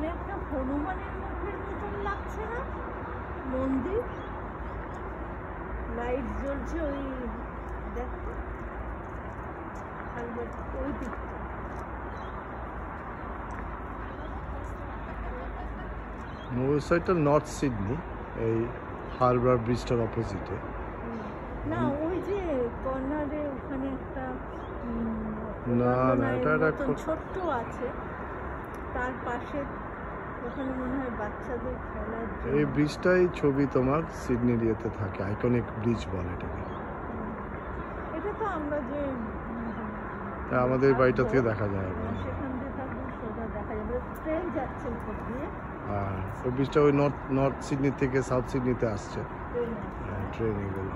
এখানে একটা হনুমানের মুখের মতন লাগছে না মন্দির, লাইট জ্বলছে ওই দেখো ওই দিকটা। ওই সাইডটা নর্থ সিডনি, এই হারবার ব্রিজটার অপোজিটে। না ওই যে কর্নারে ওখানে একটা না না, এটা একটা ছোট্ট আছে, তার পাশে ওখানে মনে হয় বাচ্চাদের খেলার জন্য। এই ব্রিজটাই ছবি তোমার সিডনির ইয়েতে থাকে, আইকনিক ব্রিজ বলে এটাকে। এটা তো আমরা যে আমাদের বাড়িটা থেকে দেখা যায়, সেখান দিয়ে থাকলে সোজা দেখা যাবে, ট্রেন যাচ্ছে উপর দিয়ে। ওই ব্রিজটা ওই নর্থ সিডনি থেকে সাউথ সিডনিতে আসছে ট্রেন এগুলো।